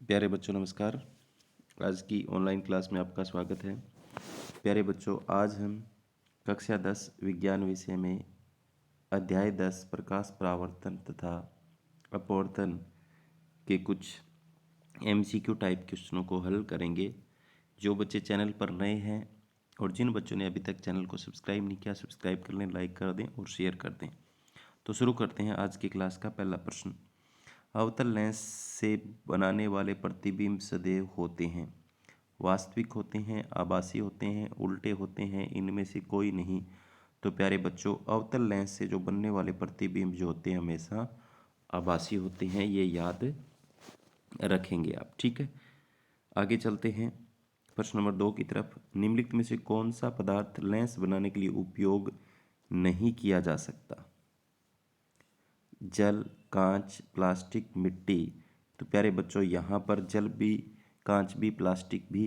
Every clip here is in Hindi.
प्यारे बच्चों नमस्कार। आज की ऑनलाइन क्लास में आपका स्वागत है। प्यारे बच्चों, आज हम कक्षा 10 विज्ञान विषय में अध्याय 10 प्रकाश परावर्तन तथा अपवर्तन के कुछ एमसीक्यू टाइप क्वेश्चनों को हल करेंगे। जो बच्चे चैनल पर नए हैं और जिन बच्चों ने अभी तक चैनल को सब्सक्राइब नहीं किया, सब्सक्राइब कर लें, लाइक कर दें और शेयर कर दें। तो शुरू करते हैं आज की क्लास का पहला प्रश्न। अवतल लेंस से बनाने वाले प्रतिबिंब सदैव होते हैं, वास्तविक होते हैं, आभासी होते हैं, उल्टे होते हैं, इनमें से कोई नहीं। तो प्यारे बच्चों, अवतल लेंस से जो बनने वाले प्रतिबिंब जो होते हैं हमेशा आभासी होते हैं, ये याद रखेंगे आप। ठीक है, आगे चलते हैं प्रश्न नंबर 2 की तरफ। निम्नलिखित में से कौन सा पदार्थ लेंस बनाने के लिए उपयोग नहीं किया जा सकता? जल, कांच, प्लास्टिक, मिट्टी। तो प्यारे बच्चों, यहाँ पर जल भी, कांच भी, प्लास्टिक भी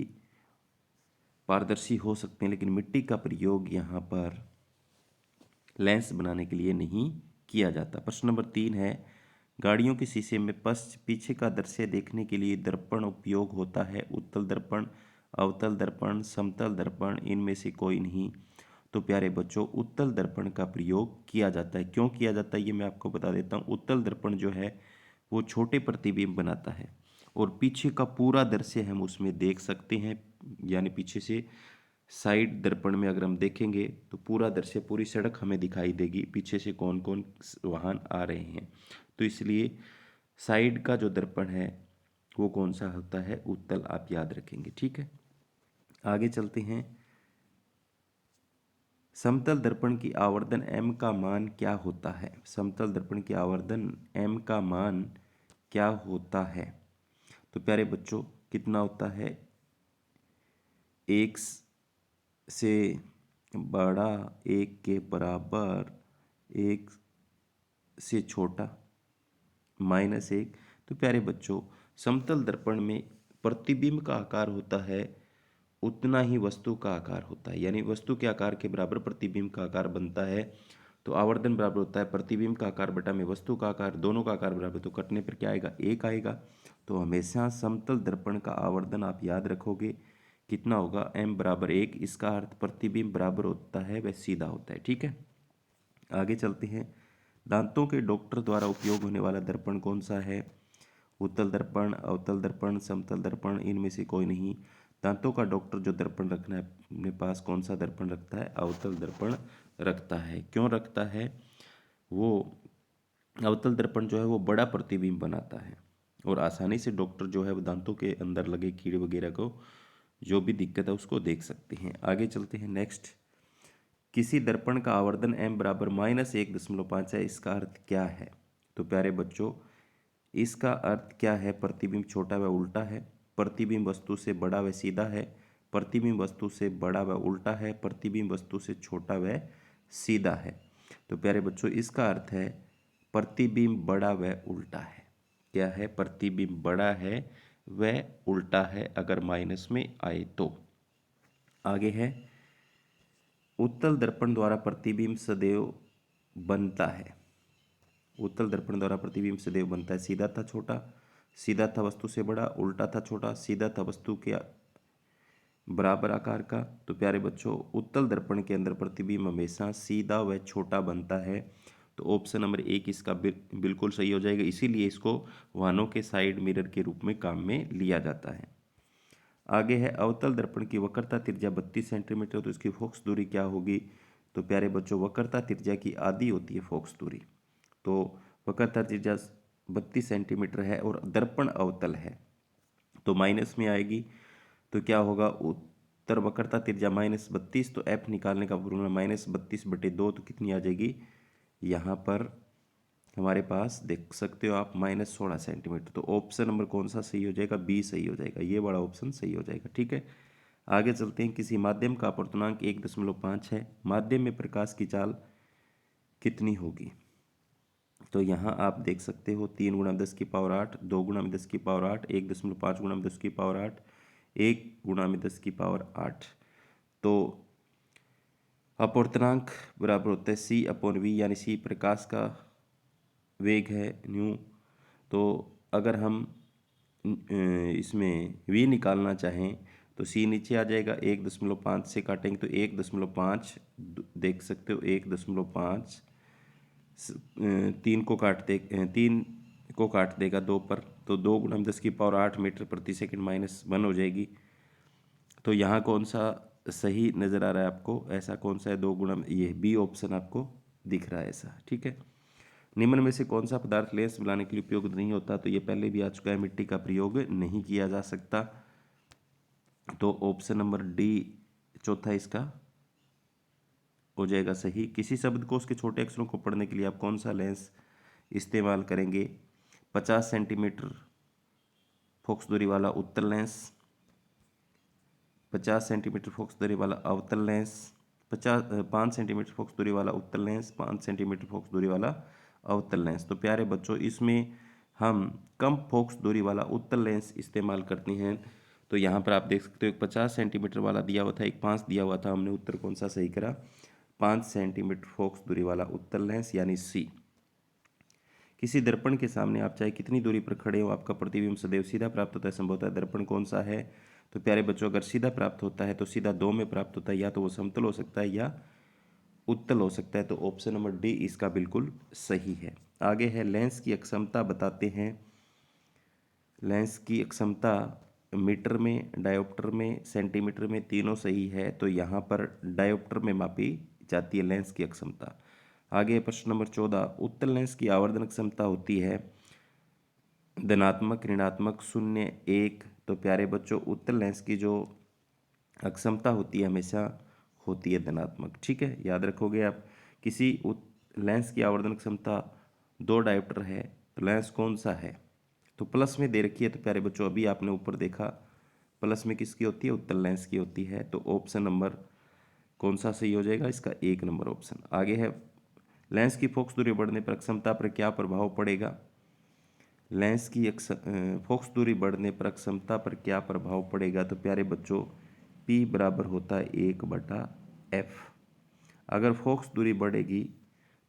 पारदर्शी हो सकते हैं, लेकिन मिट्टी का प्रयोग यहाँ पर लेंस बनाने के लिए नहीं किया जाता। प्रश्न नंबर 3 है, गाड़ियों के शीशे में पीछे का दृश्य देखने के लिए दर्पण उपयोग होता है। उत्तल दर्पण, अवतल दर्पण, समतल दर्पण, इनमें से कोई नहीं। तो प्यारे बच्चों, उत्तल दर्पण का प्रयोग किया जाता है। क्यों किया जाता है ये मैं आपको बता देता हूँ। उत्तल दर्पण जो है वो छोटे प्रतिबिंब बनाता है और पीछे का पूरा दृश्य हम उसमें देख सकते हैं। यानी पीछे से साइड दर्पण में अगर हम देखेंगे तो पूरा दृश्य, पूरी सड़क हमें दिखाई देगी, पीछे से कौन कौन वाहन आ रहे हैं। तो इसलिए साइड का जो दर्पण है वो कौन सा होता है? उत्तल। आप याद रखेंगे। ठीक है, आगे चलते हैं। समतल दर्पण की आवर्धन m का मान क्या होता है? समतल दर्पण की आवर्धन m का मान क्या होता है? तो प्यारे बच्चों, कितना होता है? एक से बड़ा, एक के बराबर, एक से छोटा, -1। तो प्यारे बच्चों, समतल दर्पण में प्रतिबिंब का आकार होता है उतना ही वस्तु का आकार होता है। यानी वस्तु के आकार के बराबर प्रतिबिंब का आकार बनता है। तो आवर्धन बराबर होता है प्रतिबिंब का आकार बटा में वस्तु का आकार, दोनों का आकार बराबर। तो कटने पर क्या आएगा? 1 आएगा। तो हमेशा समतल दर्पण का आवर्धन आप याद रखोगे, कितना होगा? m बराबर 1। इसका अर्थ प्रतिबिंब बराबर होता है वह सीधा होता है। ठीक है, आगे चलते हैं। दांतों के डॉक्टर द्वारा उपयोग होने वाला दर्पण कौन सा है? उत्तल दर्पण, अवतल दर्पण, समतल दर्पण, इनमें से कोई नहीं। दांतों का डॉक्टर जो दर्पण रखना है अपने पास, कौन सा दर्पण रखता है? अवतल दर्पण रखता है। क्यों रखता है? वो अवतल दर्पण जो है वो बड़ा प्रतिबिंब बनाता है और आसानी से डॉक्टर जो है वो दांतों के अंदर लगे कीड़े वगैरह को, जो भी दिक्कत है उसको देख सकते हैं। आगे चलते हैं नेक्स्ट। किसी दर्पण का आवर्धन m बराबर -1.5 है, इसका अर्थ क्या है? तो प्यारे बच्चों, इसका अर्थ क्या है? प्रतिबिंब छोटा व उल्टा है, प्रतिबिंब वस्तु से बड़ा व सीधा है, प्रतिबिंब वस्तु से बड़ा व उल्टा है, प्रतिबिंब वस्तु से छोटा व सीधा है। तो प्यारे बच्चों, इसका अर्थ है प्रतिबिंब बड़ा व उल्टा है। क्या है? प्रतिबिंब बड़ा है व उल्टा है, अगर माइनस में आए तो। आगे है, उत्तल दर्पण द्वारा प्रतिबिंब सदैव बनता है। उत्तल दर्पण द्वारा प्रतिबिंब सदैव बनता है। सीधा था छोटा, सीधा था वस्तु से बड़ा, उल्टा था छोटा, सीधा था वस्तु के बराबर आकार का। तो प्यारे बच्चों, उत्तल दर्पण के अंदर प्रतिबिंब हमेशा सीधा व छोटा बनता है। तो ऑप्शन नंबर 1 इसका बिल्कुल सही हो जाएगा। इसीलिए इसको वाहनों के साइड मिरर के रूप में काम में लिया जाता है। आगे है, अवतल दर्पण की वक्रता त्रिज्या 32 सेंटीमीटर, तो इसकी फोकस दूरी क्या होगी? तो प्यारे बच्चों, वक्रता त्रिज्या की आधी होती है फोकस दूरी। तो वक्रता त्रिज्या 32 सेंटीमीटर है और दर्पण अवतल है तो माइनस में आएगी। तो क्या होगा? उत्तर वक्रता त्रिज्या -32, तो एफ निकालने का फॉर्मूला -32/2, तो कितनी आ जाएगी? यहाँ पर हमारे पास देख सकते हो आप -16 सेंटीमीटर। तो ऑप्शन नंबर कौन सा सही हो जाएगा? बी सही हो जाएगा, ये बड़ा ऑप्शन सही हो जाएगा। ठीक है, आगे चलते हैं। किसी माध्यम का अपवर्तनांक 1.5 है, माध्यम में प्रकाश की चाल कितनी होगी? तो यहाँ आप देख सकते हो 3 × 10⁸, 2 × 10⁸, 1.5 × 10⁸, 1 × 10⁸। तो अपवर्तनांक बराबर होता है c/v, यानी c प्रकाश का वेग है न्यू। तो अगर हम इसमें v निकालना चाहें तो c नीचे आ जाएगा, 1.5 से काटेंगे तो 1.5 देख सकते हो, 1.5 3 को काट दे 3 को काट देगा 2 पर, तो 2 × 10⁸ मीटर प्रति सेकंड -1 हो जाएगी। तो यहाँ कौन सा सही नज़र आ रहा है आपको, ऐसा कौन सा है, 2 गुणा ये बी ऑप्शन आपको दिख रहा है ऐसा, ठीक है। निम्न में से कौन सा पदार्थ लेंस बनाने के लिए उपयोग नहीं होता, तो ये पहले भी आ चुका है, मिट्टी का प्रयोग नहीं किया जा सकता। तो ऑप्शन नंबर डी चौथा इसका हो जाएगा सही। किसी शब्द को उसके छोटे अक्षरों को पढ़ने के लिए आप कौन सा लेंस इस्तेमाल करेंगे, 50 सेंटीमीटर फोकस दूरी वाला उत्तल लेंस, 50 सेंटीमीटर फोकस दूरी वाला अवतल लेंस, 5 सेंटीमीटर फोकस दूरी वाला उत्तल लेंस, 5 सेंटीमीटर फोकस दूरी वाला अवतल लेंस। तो प्यारे बच्चों, इसमें हम कम फोकस दूरी वाला उत्तल लेंस इस्तेमाल करते हैं। तो यहाँ पर आप देख सकते हो, एक 50 सेंटीमीटर वाला दिया हुआ था, एक 5 दिया हुआ था, हमने उत्तर कौन सा सही करा, 5 सेंटीमीटर फोकस दूरी वाला उत्तल लेंस यानी सी। किसी दर्पण के सामने आप चाहे कितनी दूरी पर खड़े हो, आपका प्रतिबिंब सदैव सीधा प्राप्त होता है, संभवतः दर्पण कौन सा है। तो प्यारे बच्चों, अगर सीधा प्राप्त होता है तो सीधा 2 में प्राप्त होता है, या तो वो समतल हो सकता है या उत्तल हो सकता है। तो ऑप्शन नंबर डी इसका बिल्कुल सही है। आगे है, लेंस की अक्षमता बताते हैं। लेंस की अक्षमता मीटर में, डायोप्टर में, सेंटीमीटर में, तीनों सही है। तो यहाँ पर डायोप्टर में मापी जाती है लेंस की अक्षमता। आगे प्रश्न नंबर 14, उत्तल लेंस की आवर्धन क्षमता होती है धनात्मक, ऋणात्मक, 0, 1। तो प्यारे बच्चों, उत्तल लेंस की जो अक्षमता होती है हमेशा होती है धनात्मक, ठीक है, याद रखोगे आप। किसी लेंस की आवर्धन क्षमता 2 डायोप्टर है, तो लेंस कौन सा है, तो प्लस में दे रखी है। तो प्यारे बच्चों, अभी आपने ऊपर देखा प्लस में किसकी होती है, उत्तल लेंस की होती है। तो ऑप्शन नंबर कौन सा सही हो जाएगा, इसका 1 नंबर ऑप्शन। आगे है, लेंस की फोकस दूरी बढ़ने पर अक्षमता पर क्या प्रभाव पड़ेगा। लेंस की फोकस दूरी बढ़ने पर अक्षमता पर क्या प्रभाव पड़ेगा। तो प्यारे बच्चों, P बराबर होता है 1/f। अगर फोकस दूरी बढ़ेगी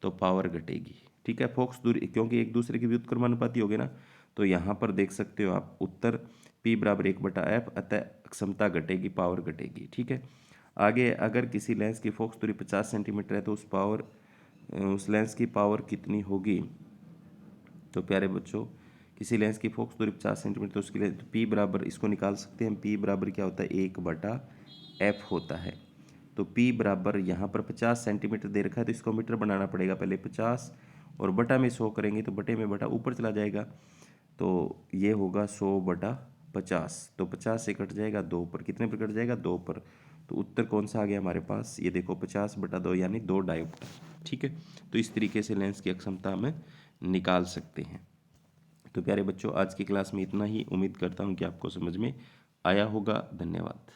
तो पावर घटेगी, ठीक है। फोकस दूरी क्योंकि एक दूसरे की व्युत्क्रमानुपाती होगी ना, तो यहाँ पर देख सकते हो आप उत्तर P बराबर 1/f, अतः क्षमता घटेगी, पावर घटेगी, ठीक है। आगे, अगर किसी लेंस की फोकस दूरी 50 सेंटीमीटर है तो उस लेंस की पावर कितनी होगी। तो प्यारे बच्चों, किसी लेंस की फोकस दूरी 50 सेंटीमीटर, तो उसके लिए तो P बराबर, इसको निकाल सकते हैं, P बराबर क्या होता है, 1/f होता है। तो P बराबर यहाँ पर 50 सेंटीमीटर दे रखा है, तो इसको मीटर बनाना पड़ेगा पहले, 50 और बटा में 100 करेंगे तो बटे में बटा ऊपर चला जाएगा, तो ये होगा 100/50। तो 50 से कट जाएगा 2 पर, कितने पर कट जाएगा, 2 पर। तो उत्तर कौन सा आ गया हमारे पास, ये देखो 50/2 यानी 2 डायोप्टर, ठीक है। तो इस तरीके से लेंस की अक्षमता हमें निकाल सकते हैं। तो प्यारे बच्चों, आज की क्लास में इतना ही। उम्मीद करता हूँ कि आपको समझ में आया होगा। धन्यवाद।